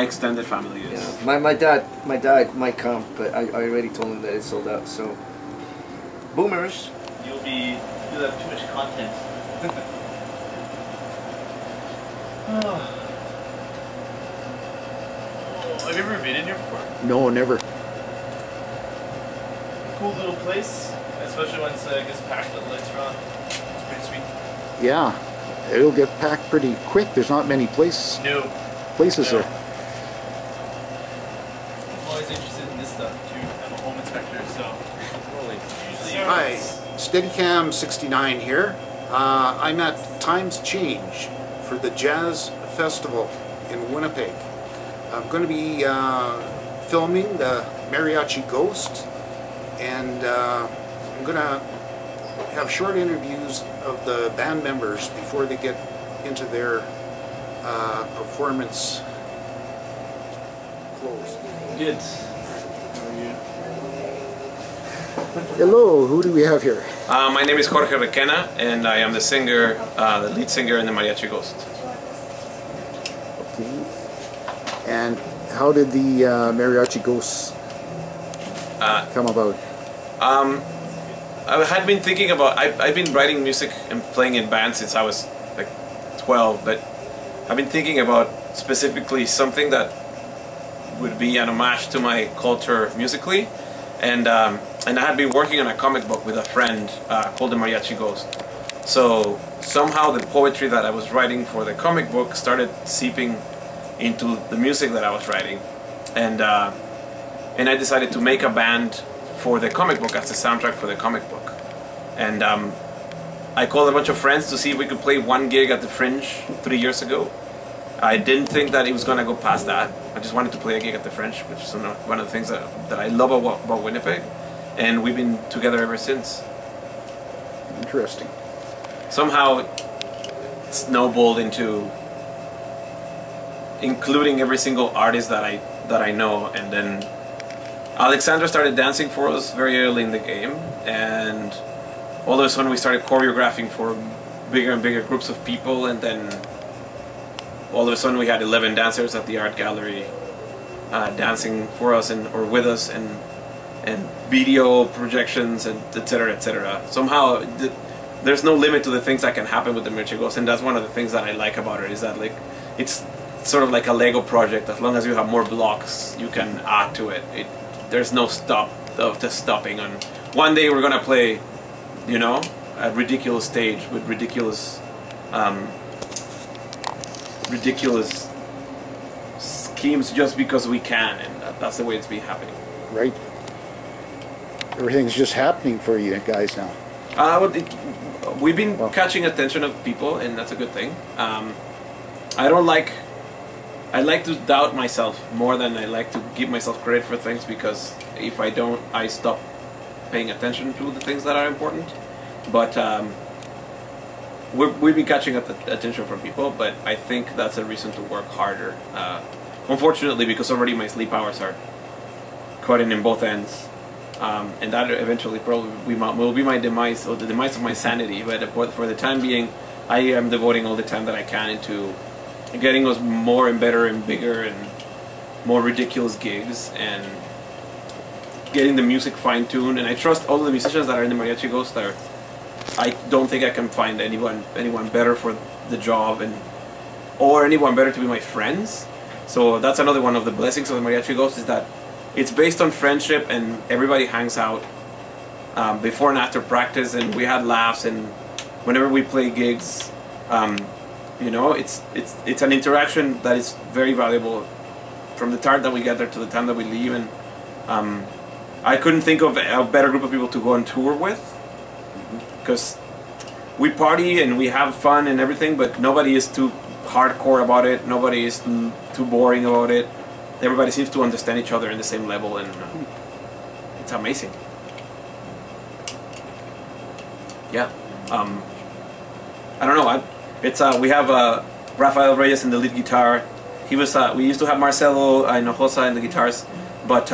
extended family is. Yeah. My dad might come, but I already told him that it's sold out. So, boomers. You'll have too much content. Have you ever been in here before? No, never. Cool little place, especially once it gets packed with lights are on. It's pretty sweet. Yeah, it'll get packed pretty quick. There's not many places No. there. I'm always interested in this stuff too. I'm a home inspector, so usually. Hi, SteadyCam 69 here. I'm at Times Change for the Jazz Festival in Winnipeg. I'm going to be filming the Mariachi Ghost, and I'm going to have short interviews of the band members before they get into their performance clothes. Good. How are you? Hello, who do we have here? My name is Jorge Requena, and I am the singer, the lead singer in the Mariachi Ghost. Okay. And how did the Mariachi Ghost come about? I had been thinking about, I've been writing music and playing in bands since I was like 12, but I've been thinking about specifically something that would be an homage to my culture musically, and I had been working on a comic book with a friend called the Mariachi Ghost. So somehow the poetry that I was writing for the comic book started seeping into the music that I was writing, and I decided to make a band for the comic book as the soundtrack for the comic book. And I called a bunch of friends to see if we could play one gig at the Fringe 3 years ago. I didn't think that it was going to go past that. I just wanted to play a gig at the Fringe, which is one of the things that I love about Winnipeg. And we've been together ever since. Interesting. Somehow it snowballed into including every single artist that I know, and then Alexandra started dancing for us very early in the game, and all of a sudden we started choreographing for bigger and bigger groups of people, and then all of a sudden we had 11 dancers at the art gallery dancing for us or with us, and video projections, and etc., etc. Somehow there's no limit to the things that can happen with the Mariachi Ghost, and that's one of the things that I like about it, is that like it's sort of like a Lego project. As long as you have more blocks, you can add to it. There's no stopping on. One day we're gonna play, you know, a ridiculous stage with ridiculous schemes just because we can, and that's the way it's been happening. Right. Everything's just happening for you guys now. We've been catching attention of people, and that's a good thing. I like to doubt myself more than I like to give myself credit for things, because if I don't, I stop paying attention to the things that are important. But we've been catching attention from people, but I think that's a reason to work harder. Unfortunately, because already my sleep hours are cutting in both ends. And that eventually probably will be my demise, or the demise of my sanity. But for the time being, I am devoting all the time that I can into getting us more and better and bigger and more ridiculous gigs, and getting the music fine-tuned. And I trust all of the musicians that are in the Mariachi Ghost. I don't think I can find anyone better for the job, or anyone better to be my friends. So that's another one of the blessings of the Mariachi Ghost, is that it's based on friendship, and everybody hangs out before and after practice, and we had laughs, and whenever we play gigs, you know, it's an interaction that is very valuable from the time that we get there to the time that we leave. And I couldn't think of a better group of people to go on tour with, because we party and we have fun and everything, but nobody is too hardcore about it, nobody is too boring about it. Everybody seems to understand each other in the same level, and it's amazing. Yeah, I don't know. We have Rafael Reyes in the lead guitar. He was. We used to have Marcelo Hinojosa in the guitars, but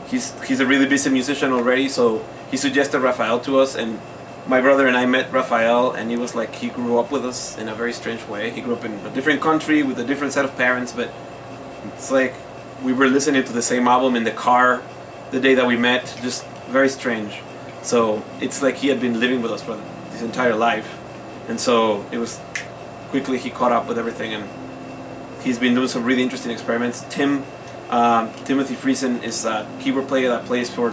he's a really busy musician already. So he suggested Rafael to us, and my brother and I met Rafael, and he was like, he grew up with us in a very strange way. He grew up in a different country with a different set of parents, but It's like we were listening to the same album in the car the day that we met. Just very strange. So it's like he had been living with us for his entire life, and so it was quickly he caught up with everything, and he's been doing some really interesting experiments. Timothy Friesen is a keyboard player that plays for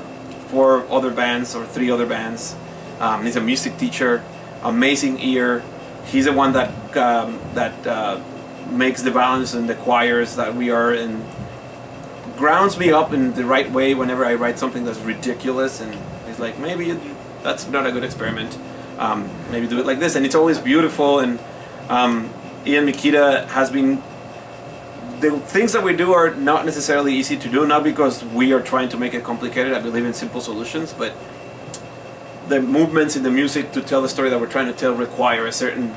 4 other bands or 3 other bands. He's a music teacher, amazing ear. He's the one that makes the balance in the choirs that we are, and grounds me up in the right way whenever I write something that's ridiculous, and he's like, maybe that's not a good experiment, maybe do it like this, and it's always beautiful. And Ian Mikita has been, the things that we do are not necessarily easy to do, not because we are trying to make it complicated. I believe in simple solutions, but the movements in the music to tell the story that we're trying to tell require a certain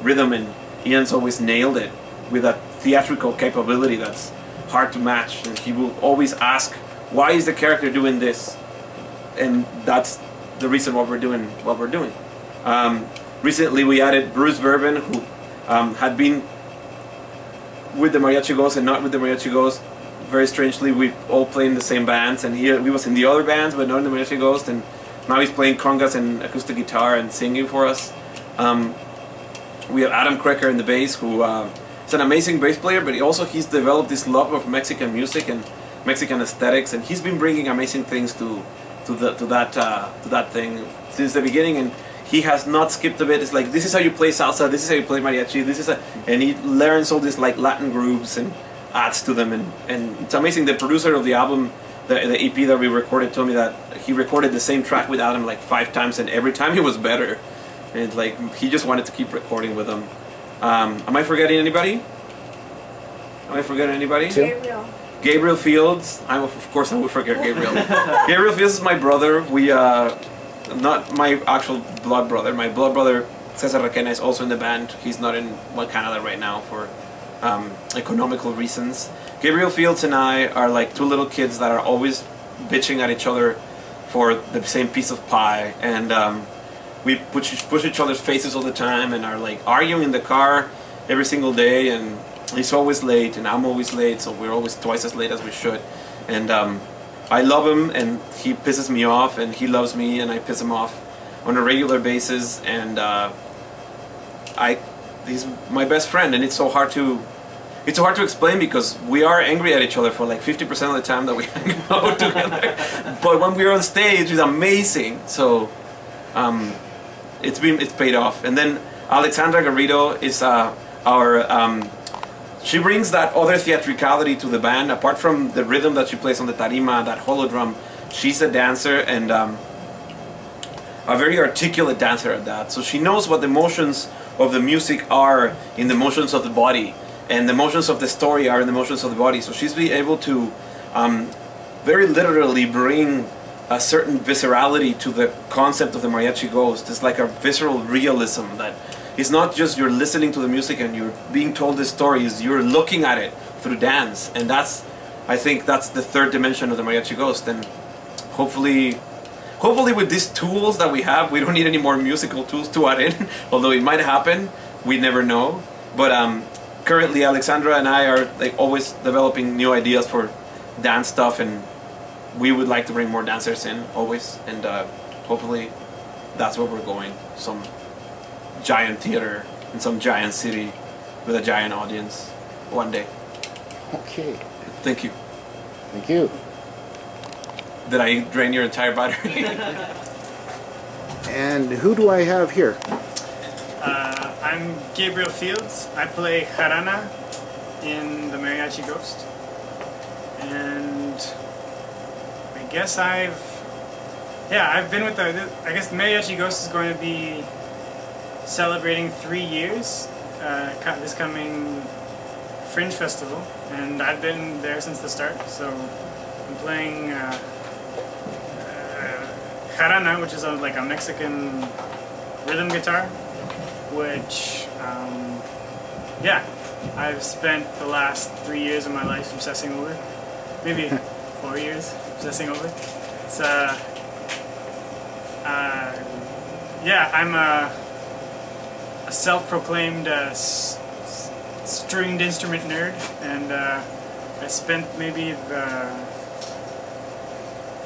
rhythm, and Ian's always nailed it with a theatrical capability that's hard to match. And he will always ask, why is the character doing this? And that's the reason why we're doing what we're doing. Recently we added Bruce Bourbon, who had been with the Mariachi Ghost and not with the Mariachi Ghost. Very strangely, we all play in the same bands, and he was in the other bands but not in the Mariachi Ghost, and now he's playing congas and acoustic guitar and singing for us. We have Adam Krecker in the bass, who is an amazing bass player, but he's developed this love of Mexican music and Mexican aesthetics, and he's been bringing amazing things to that thing since the beginning, and he has not skipped a bit. It's like, this is how you play salsa, this is how you play mariachi, and he learns all these like Latin grooves and adds to them, and it's amazing. The producer of the album, the EP that we recorded, told me that he recorded the same track with Adam like 5 times, and every time it was better. And like, he just wanted to keep recording with them. Am I forgetting anybody? Am I forgetting anybody? Gabriel. Gabriel Fields. Of course I would forget Gabriel. Gabriel Fields is my brother. We not my actual blood brother. My blood brother Cesar Requena is also in the band. He's not in Canada right now for economical reasons. Gabriel Fields and I are like 2 little kids that are always bitching at each other for the same piece of pie, and we push each other's faces all the time, and are like arguing in the car every single day, and he's always late and I'm always late, so we're always twice as late as we should. And I love him, and he pisses me off, and he loves me, and I piss him off on a regular basis, and he's my best friend, and it's so hard to explain, because we are angry at each other for like 50% of the time that we hang out together. But when we're on stage, it's amazing. So it's paid off. And then Alexandra Garrido is she brings that other theatricality to the band. Apart from the rhythm that she plays on the tarima, that holodrum, she's a dancer, and a very articulate dancer at that. So she knows what the motions of the music are in the motions of the body, and the motions of the story are in the motions of the body. So she's been able to very literally bring a certain viscerality to the concept of the Mariachi Ghost. It's like a visceral realism that it's not just you're listening to the music and you're being told the stories, you're looking at it through dance. And I think that's the 3rd dimension of the Mariachi Ghost. And hopefully with these tools that we have, we don't need any more musical tools to add in, although it might happen, we never know. But currently Alexandra and I are like always developing new ideas for dance stuff, and we would like to bring more dancers in always, and hopefully that's where we're going. Some giant theater in some giant city with a giant audience one day. Okay. Thank you. Thank you. Did I drain your entire battery? And who do I have here? I'm Gabriel Fields. I play Jarana in the Mariachi Ghost. And I guess I've been with the Mariachi Ghost is going to be celebrating 3 years this coming Fringe Festival, and I've been there since the start. So I'm playing jarana, which is like a Mexican rhythm guitar, which I've spent the last 3 years of my life obsessing over, maybe 4 years obsessing over. It's I'm a self-proclaimed stringed instrument nerd, and I spent maybe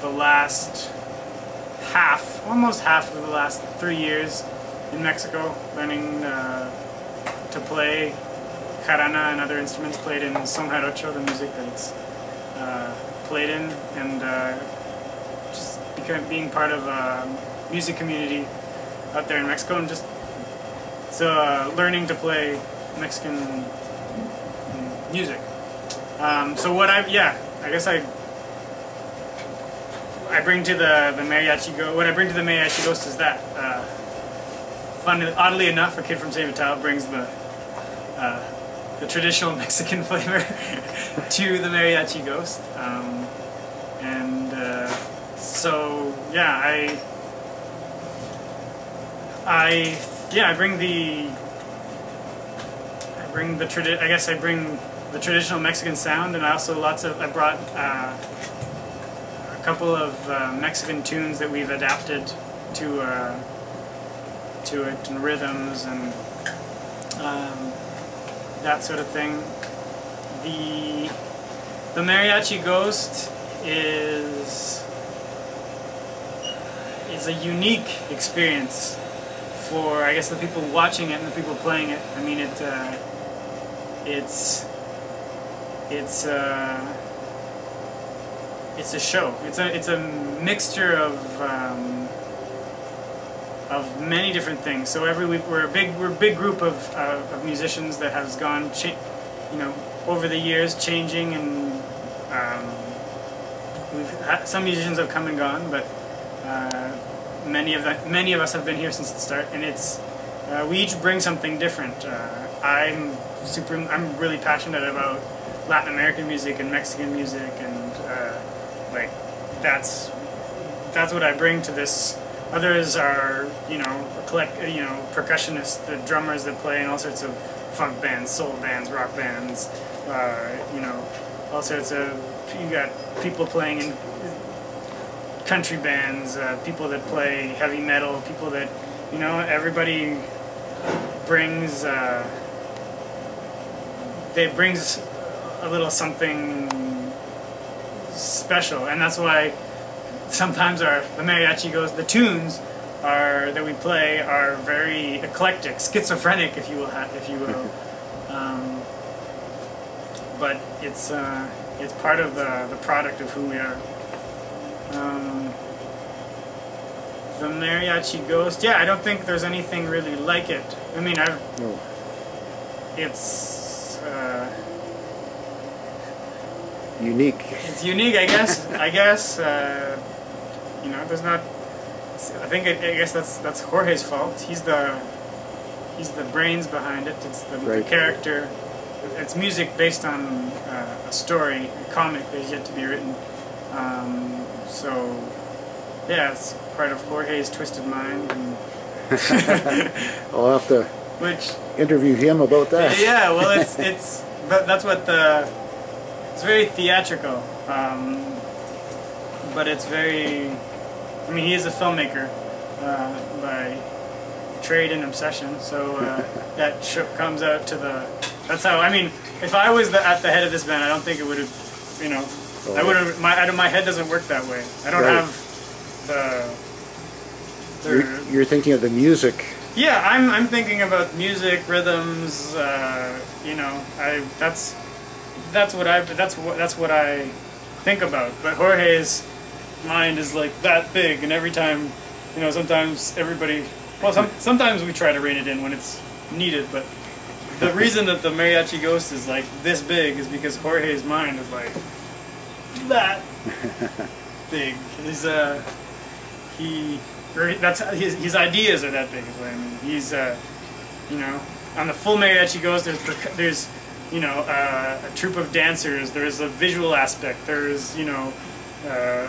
the last almost half of the last 3 years in Mexico, learning to play jarana and other instruments played in son jarocho, the music that it's played in, and just being part of a music community out there in Mexico, and just learning to play Mexican music. So what I guess I bring to the Mariachi Ghost. What I bring to the Mariachi Ghost is that, oddly enough, a kid from San Vital brings the traditional Mexican flavor to the Mariachi Ghost, so yeah, I bring the traditional Mexican sound, and I brought a couple of Mexican tunes that we've adapted to it, and rhythms and that sort of thing. The Mariachi Ghost is a unique experience for, I guess, the people watching it and the people playing it. I mean, it's a show. It's a mixture of many different things. So every week we're a big group of musicians that has gone, over the years changing, and some musicians have come and gone, but many of us have been here since the start, and we each bring something different. I'm really passionate about Latin American music and Mexican music, and that's what I bring to this. Others are percussionists, the drummers that play in all sorts of funk bands, soul bands, rock bands, all sorts of. You got people playing in country bands, people that play heavy metal, people that, everybody brings brings a little something special, and that's why sometimes the Mariachi Ghost, the tunes that we play are very eclectic, schizophrenic, if you will. But it's part of the product of who we are. The Mariachi Ghost, yeah, I don't think there's anything really like it. I mean, it's unique. It's unique, I guess. There's not. I guess that's Jorge's fault. He's the brains behind it. It's the character. It's music based on a story, a comic that is yet to be written. So, yeah, it's part of Jorge's twisted mind. And I'll have to interview him about that. Yeah, well, that's what it's very theatrical, but it's very. I mean, he is a filmmaker by trade and obsession, so that comes out to the. That's how. I mean, if I was at the head of this band, I don't think it would have. I would have. My head doesn't work that way. I don't have the. You're thinking of the music. Yeah, I'm thinking about music, rhythms. That's what I think about. But Jorge's mind is like that big, and every time, sometimes everybody. Well, sometimes we try to rein it in when it's needed, but the reason that the Mariachi Ghost is like this big is because Jorge's mind is like that big. His ideas are that big. Is what I mean. He's on the full Mariachi Ghost. There's a troupe of dancers. There's a visual aspect. There's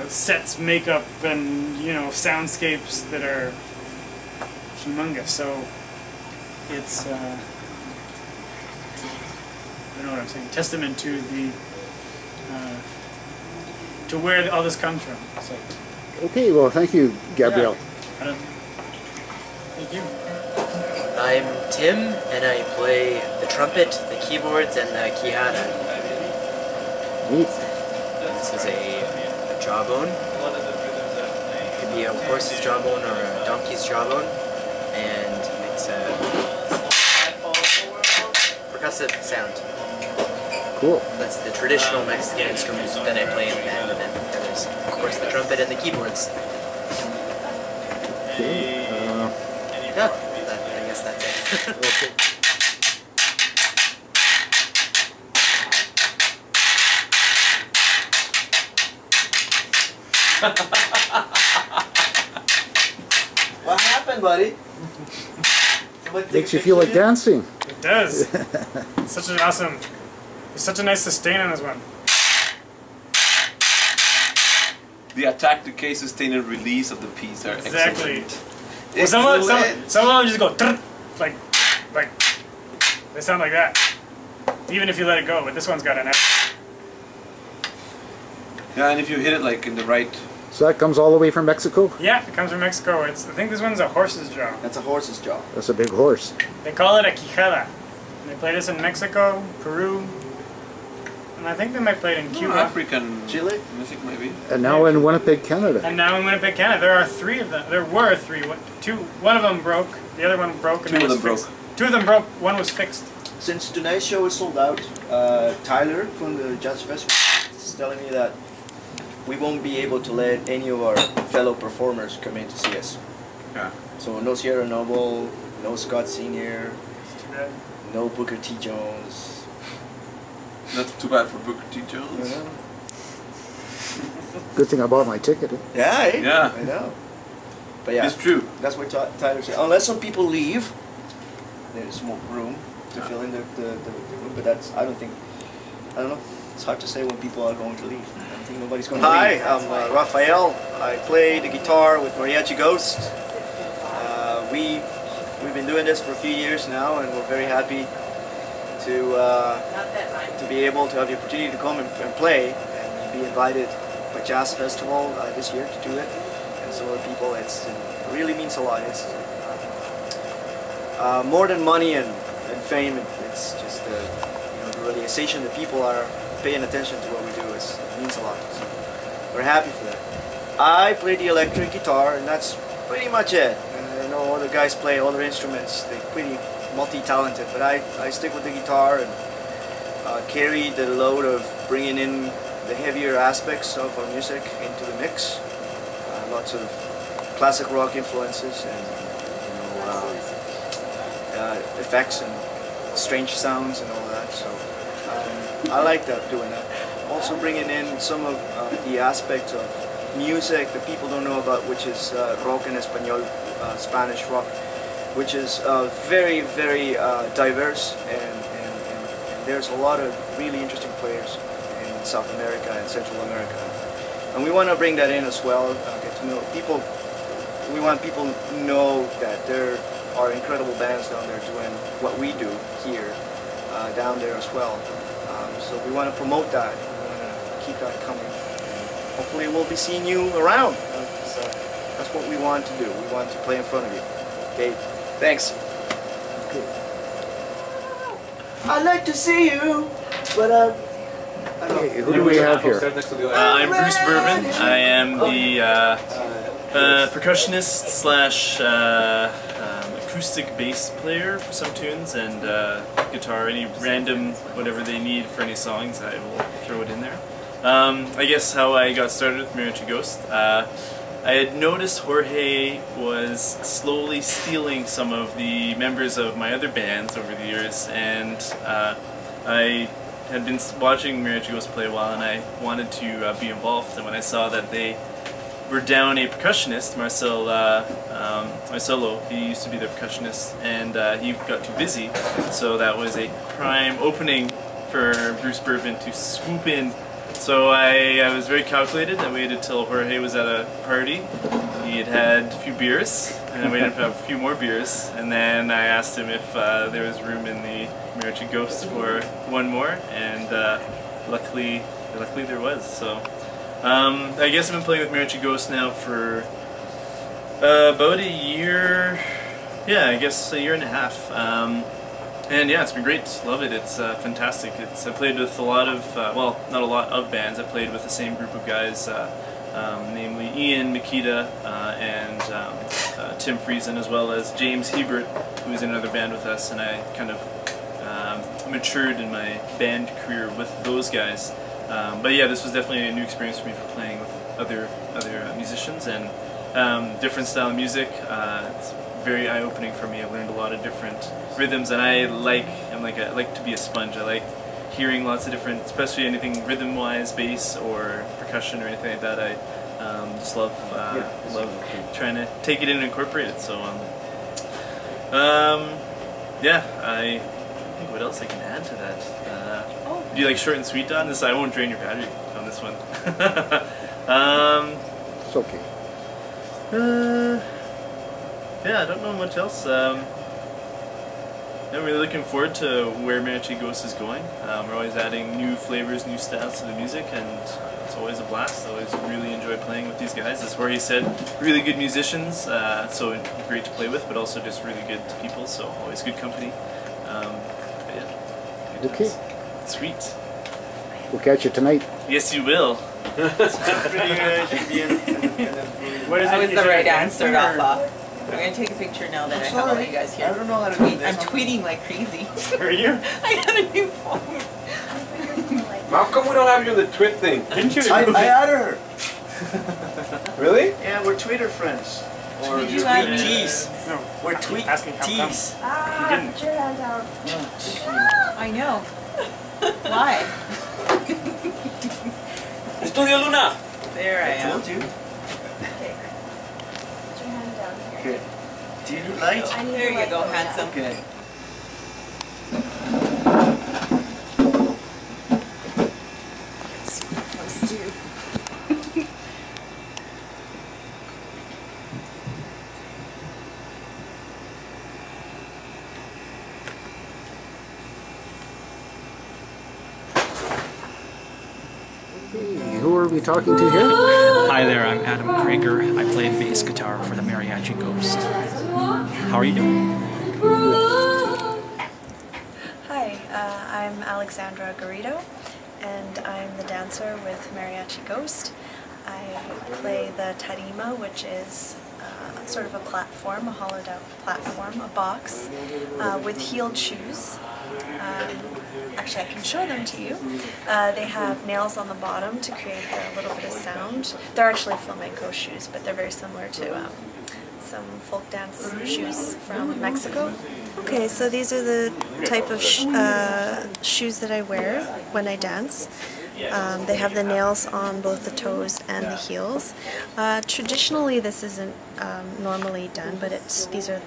sets, makeup, and soundscapes that are humongous. So it's I don't know what I'm saying. Testament to to where all this comes from. So. Okay, well, thank you, Gabriel. Yeah. Thank you. I'm Tim, and I play the trumpet, the keyboards, and the quijada. Neat. This is a jawbone. It could be a horse's jawbone or a donkey's jawbone, and it makes a percussive sound. Cool. That's the traditional Mexican instrument that I play in the band, and then there's, of course, the trumpet and the keyboards. Okay. Yeah, I guess that's it. Okay. What happened, buddy? Makes you feel like dancing. It does. Such an awesome. There's such a nice sustain on this one. The attack, decay, sustain, and release of the piece are Exactly. excellent. Some of them just go like they sound like that. Even if you let it go, but this one's got an F. Yeah, and if you hit it like in the right. So that comes all the way from Mexico? Yeah, it comes from Mexico. I think this one's a horse's jaw. That's a horse's jaw. That's a big horse. They call it a quijada. And they play this in Mexico, Peru, and I think they might play it in Cuba. African Chile? music maybe. And now in Winnipeg, Canada. And now in Winnipeg, Canada, there are 3 of them. There were 3. One of them broke. The other one broke. And 2 of them fixed. broke. 2 of them broke. One was fixed. Since tonight's show is sold out, Tyler from the Jazz Festival is telling me that we won't be able to let any of our fellow performers come in to see us. Yeah. So no Sierra Noble, no Scott Sr., It's too bad. no Booker T. Jones. Not too bad for Booker T. Jones. Good thing I bought my ticket. Yeah, eh? Yeah. I know. But yeah, It's true. that's what Tyler said. Unless some people leave, there's more room to fill in the room. But that's, I don't know. It's hard to say when people are going to leave. I don't think nobody's going to leave. Hi, I'm Rafael. I play the guitar with Mariachi Ghost. We've been doing this for a few years now, and we're very happy to be able to have the opportunity to come and play and be invited by Jazz Festival this year to do it. And so other people, it really means a lot. It's more than money and fame. It's just the realization that people are paying attention to what we do. It means a lot. So we're happy for that. I play the electric guitar, and that's pretty much it. I know other guys play other instruments. They're pretty multi-talented, but I stick with the guitar and carry the load of bringing in the heavier aspects of our music into the mix. Lots of classic rock influences and effects and strange sounds and all that. So I like that, doing that. Also bringing in some of the aspects of music that people don't know about, which is rock en español, Spanish rock, which is very, very diverse, and there's a lot of really interesting players in South America and Central America. And we want to bring that in as well, get to know people. We want people to know that there are incredible bands down there doing what we do here, down there as well. So we want to promote that. We want to keep that coming. And hopefully we'll be seeing you around. So that's what we want to do. We want to play in front of you. Okay, thanks. Okay. I'd like to see you, but I don't Hey, who do we have here? I'm Bruce Bourbon. I am the percussionist slash acoustic bass player for some tunes, and guitar, any random whatever they need for any songs, I will throw it in there. I guess how I got started with Mariachi Ghost. I had noticed Jorge was slowly stealing some of the members of my other bands over the years, and I had been watching Mariachi Ghost play a while, and I wanted to be involved. And when I saw that they were down a percussionist, Marcelo, he used to be the percussionist, and he got too busy, so that was a prime opening for Bruce Bourbon to swoop in. So I was very calculated. I waited till Jorge was at a party. He had had a few beers, and I waited for a few more beers, and then I asked him if there was room in the Mariachi Ghost for one more, and luckily there was. So I guess I've been playing with Mariachi Ghost now for about a year. Yeah, I guess a year and a half. And yeah, it's been great. Love it. It's fantastic. I played with a lot of, well, not a lot of bands. I played with the same group of guys, namely Ian, Makita, and Tim Friesen, as well as James Hebert, who was in another band with us, and I kind of matured in my band career with those guys. But yeah, this was definitely a new experience for me for playing with other musicians and different style of music. It's very eye-opening for me. I've learned a lot of different rhythms, and I like to be a sponge. I like hearing lots of different, especially anything rhythm-wise, bass or percussion or anything like that. I just love trying to take it in and incorporate it. So yeah, I think what else I can add to that. Do you like short and sweet on this? I won't drain your battery on this one. It's okay. Yeah, I don't know much else. I'm really looking forward to where Mariachi Ghost is going. We're always adding new flavors, new styles to the music, and it's always a blast. I always really enjoy playing with these guys. As where he said, really good musicians, so great to play with, but also just really good people, so always good company. But yeah, good Okay. times. Sweet. We'll catch you tonight. Yes, you will. What is That was it? the right answer, Rafa. I'm going to take a picture now that I have all you guys I here. don't know how to do I'm this. tweeting like crazy. Are you? I got a new phone. How come we don't have you on the twit thing? Didn't you? I added her. Really? Yeah, we're Twitter friends. Or Did you add me? tweetees. No. We're tweet Asking how come. tees. You didn't. Put your hand down. I know. Why? Estudio Luna! There I am. Told you. Okay. Put your hand down here. Okay. Do you need light? I need There the you light go, though, yeah. handsome. Okay. Let's do. Okay, who are we talking to here? Hi there, I'm Adam Krieger. I play bass guitar for the Mariachi Ghost. How are you doing? Hi, I'm Alexandra Garrido, and I'm the dancer with Mariachi Ghost. I play the tarima, which is sort of a platform, a hollowed out platform, a box, with heeled shoes. Actually, I can show them to you. They have nails on the bottom to create a little bit of sound. They're actually flamenco shoes, but they're very similar to some folk dance shoes from Mexico. Okay, so these are the type of shoes that I wear when I dance. They have the nails on both the toes and the heels. Traditionally, this isn't normally done, but these are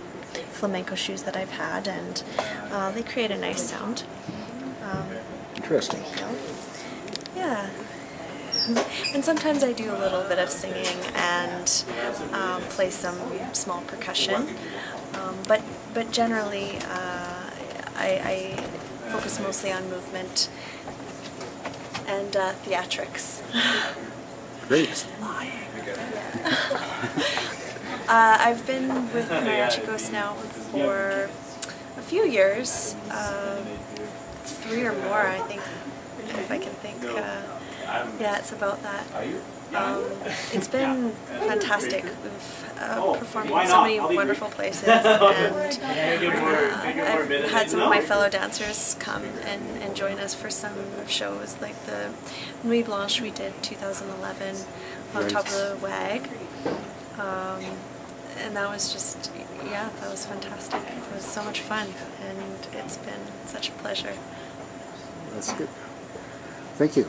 flamenco shoes that I've had, and they create a nice sound. Interesting. Yeah. And sometimes I do a little bit of singing and play some small percussion, but generally I focus mostly on movement and theatrics. Great. I've been with Mariachi Ghost now for a few years, 3 or more, I think, if I can think. Yeah, it's about that. It's been fantastic. We've performed in so many wonderful places, and I've had some of my fellow dancers come and join us for some shows, like the Nuit Blanche we did 2011 on top of the WAG. And that was just, yeah, that was fantastic. It was so much fun, and it's been such a pleasure. That's good. Thank you.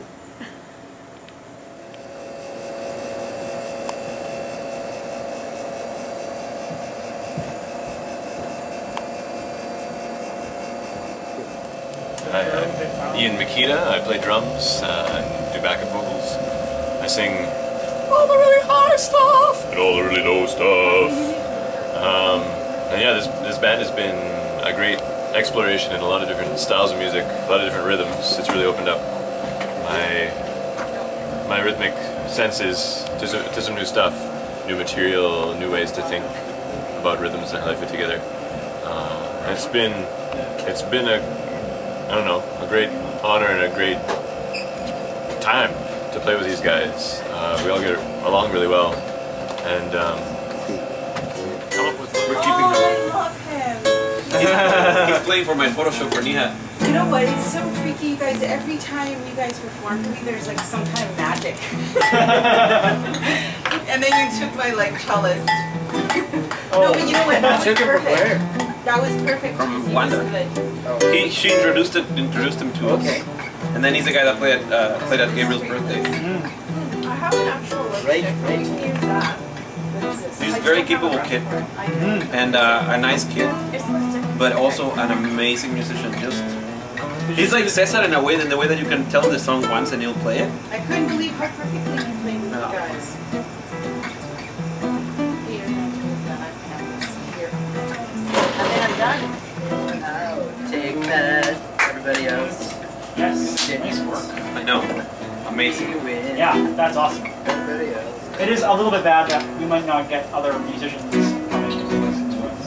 Hi, I'm Ian Makita. I play drums and do backup vocals. I sing all the really high stuff and all the really low stuff. And yeah, this band has been a great exploration in a lot of different styles of music, a lot of different rhythms. It's really opened up my rhythmic senses to some new stuff, new material, new ways to think about rhythms and how they fit together. It's been a, I don't know, a great honor and a great time to play with these guys. We all get along really well, and come up with. We're keeping him. I love him. He's playing for my photo shoot for Niha. You know what? It's so freaky, you guys. Every time you guys perform for me, there's like some kind of magic. And then you took my like cellist. No, but you know what? That was perfect. That was perfect. From Wanda. She introduced him to us. Okay. And then he's the guy that played at Gabriel's birthday. I have an actual look. Right. Use that. He's a very capable kid, and a nice kid, but also an amazing musician. He's like Cesar in a way, in the way that you can tell the song once and he'll play it. I couldn't believe how perfectly you played with you guys. And then I'm done. Take that, everybody else. Yes, nice work. I know, amazing. Yeah, that's awesome. Everybody else. It is a little bit bad that we might not get other musicians coming to listen to us.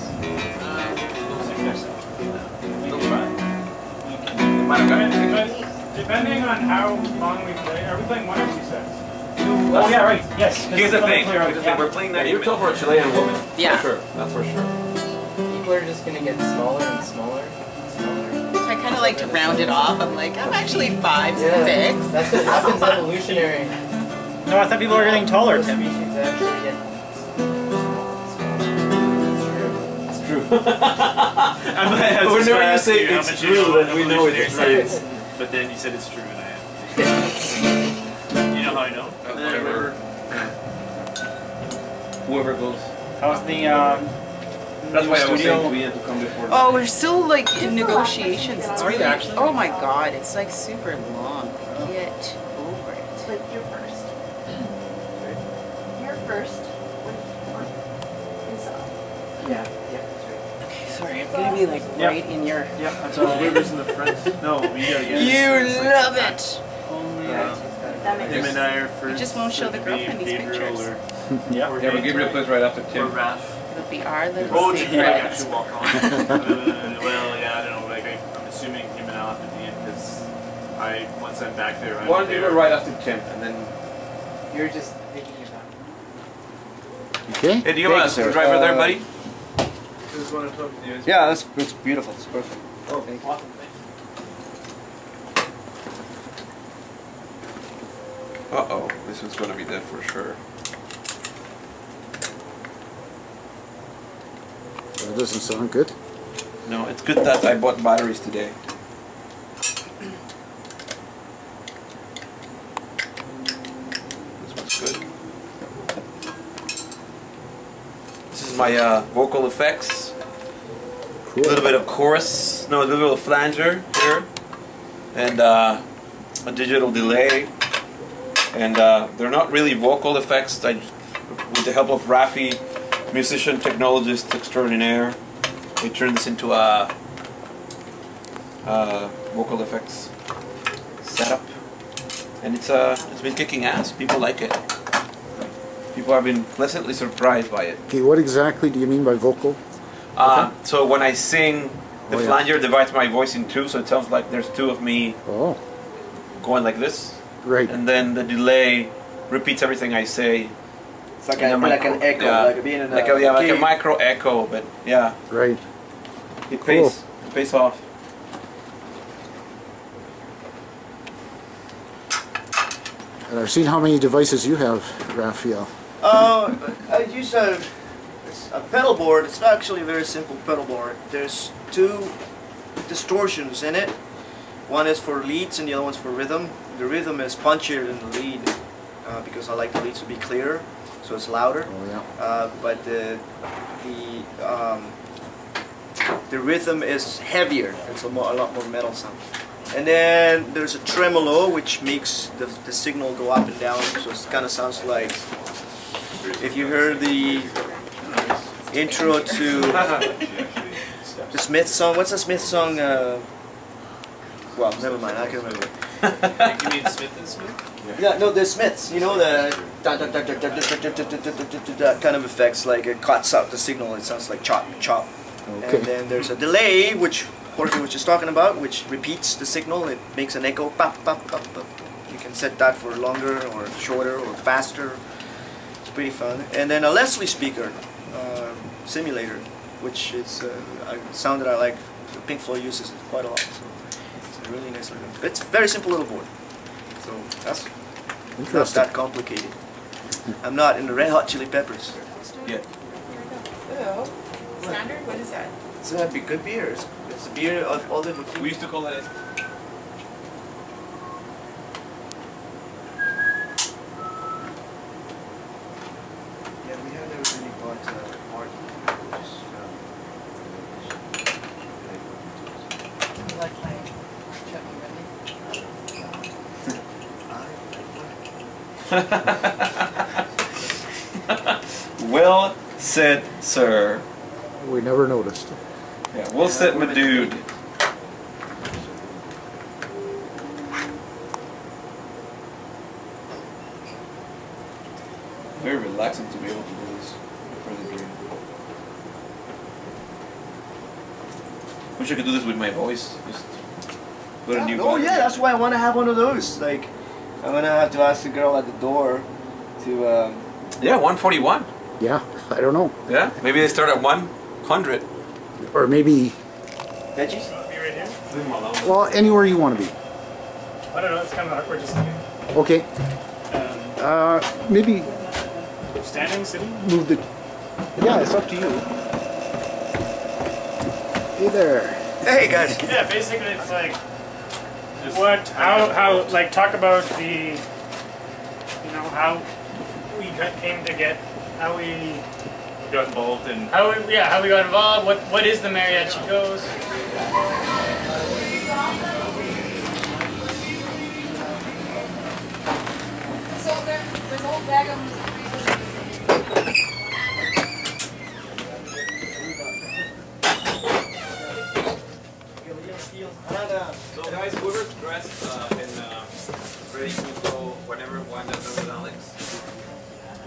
Depending on how long we play, are we playing 1 or 2 sets? Oh yeah, right. Yes. Here's the thing. We're playing 90 minutes. You're for a Chilean woman. Yeah. For sure. That's for sure. People are just gonna get smaller and smaller and smaller. I kind of like to round it off. I'm like, I'm actually 5'6". That's what happens evolutionary. No, I thought people were getting taller, Tim. Species actually get It's true. Whenever you say it's true, then we know it's right. But then you said it's true, and I am. You know how I know? Whatever. Whoever goes. How's the That's why I was studio? saying we had to come before. Oh, we're still like in negotiations. It's Are you really, actually? oh my god, it's like super long. Get over it. But you're first. You're first. Yeah. Okay, sorry, I'm gonna be like right in your. Yeah, that's all. Whoever's in the front. No, we gotta get. You love it. Only That makes him and I are first. You just won't show the so it'd be girlfriend these Gabriel pictures. Yeah, Yeah, but Gabriel plays right after or Tim. Raph. It'll be our little Oh, did you secret. actually walk on? Well, yeah, I don't know. Like, I'm assuming him and I'll have to be in because once I'm back there, I'm Why don't you there. go right after Tim and then. You're just thinking about Okay. Hey, do you have a screwdriver there, buddy? Just want to talk to you. Yeah, it's beautiful. It's perfect. Oh, thank you. Uh-oh, this is gonna be dead for sure. That doesn't sound good. No, it's good that I bought batteries today. This one's good. This is my vocal effects. A little bit of chorus, no, a little bit of flanger here, and a digital delay. And they're not really vocal effects. With the help of Rafi, musician technologist extraordinaire, we turned this into a vocal effects setup, and it's been kicking ass. People like it. People have been pleasantly surprised by it. Okay, what exactly do you mean by vocal? So when I sing, the flanger divides my voice in two, so it sounds like there's two of me going like this. Right. And then the delay repeats everything I say. It's like an echo, like being in a like a micro echo, but yeah. Right. It pays off. And I've seen how many devices you have, Raphael. I use a pedal board. It's actually a very simple pedal board. There's 2 distortions in it. One is for leads and the other one's for rhythm. The rhythm is punchier than the lead because I like the leads to be clearer, so it's louder. Oh yeah. But the rhythm is heavier. It's a lot more metal sound. And then there's a tremolo which makes the signal go up and down, so it kind of sounds like if you heard the intro to the Smith song. What's the Smith song? Well, never mind. I can't remember. You mean Smith and Smith? Yeah, no, the Smiths. You know the kind of effects, like it cuts out the signal. It sounds like chop, chop. Okay. And then there's a delay, which Jorge was just talking about, which repeats the signal. It makes an echo. Pop, pop, pop, pop. You can set that for longer or shorter or faster. It's pretty fun. And then a Leslie speaker simulator, which is a sound that I like. Pink Floyd uses it quite a lot. So it's a really nice little. It's a very simple little board. So that's not that complicated. I'm not in the Red Hot Chili Peppers. Yeah. Oh, standard? What is that? It's a good beer. It's a beer of all the. We used to call it. Yeah, we have never really bought Martin. Like my Chucky Well said, sir. We never noticed. Yeah, well said, my dude. Very relaxing to be able to do this for the game. Wish I could do this with my voice. Just put a new Oh yeah, that's why I want to have one of those. Like, I'm gonna have to ask the girl at the door to. Yeah, 141. Yeah, I don't know. Yeah, maybe they start at 100. Or maybe, Veggies? Be right here. Leave them alone. well, anywhere you want to be. I don't know, it's kind of awkward just sitting. Okay. Maybe Standing, sitting? move the... Yeah, it's up to you. Hey there. Hey guys. Yeah, basically it's like how like talk about the how we came to get how we Got involved in. how we got involved. What is the Mariachi Ghost? So there's a whole bag of So guys, whoever's dressed and ready to go whenever Wanda's done with Alex,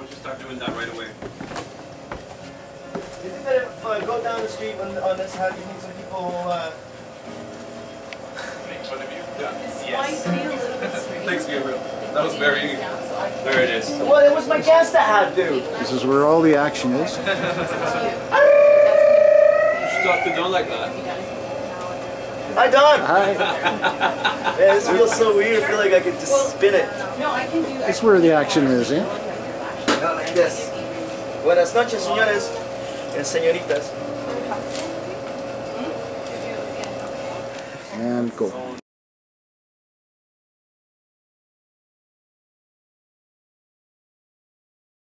we should start doing that right away. Is it better if I go down the street on this? How do you need some people? Make fun of you? Yeah. Yes. Thanks, Gabriel. That was very. There it is. Well, it was my guess that had to. This is where all the action is. You should talk to Don like that. Hi, Don. Hi. Yeah, this feels so weird. I feel like I could just spin it. No, I can do That's where the action is, eh? Not like this. Buenas noches, señores and señoritas. And go.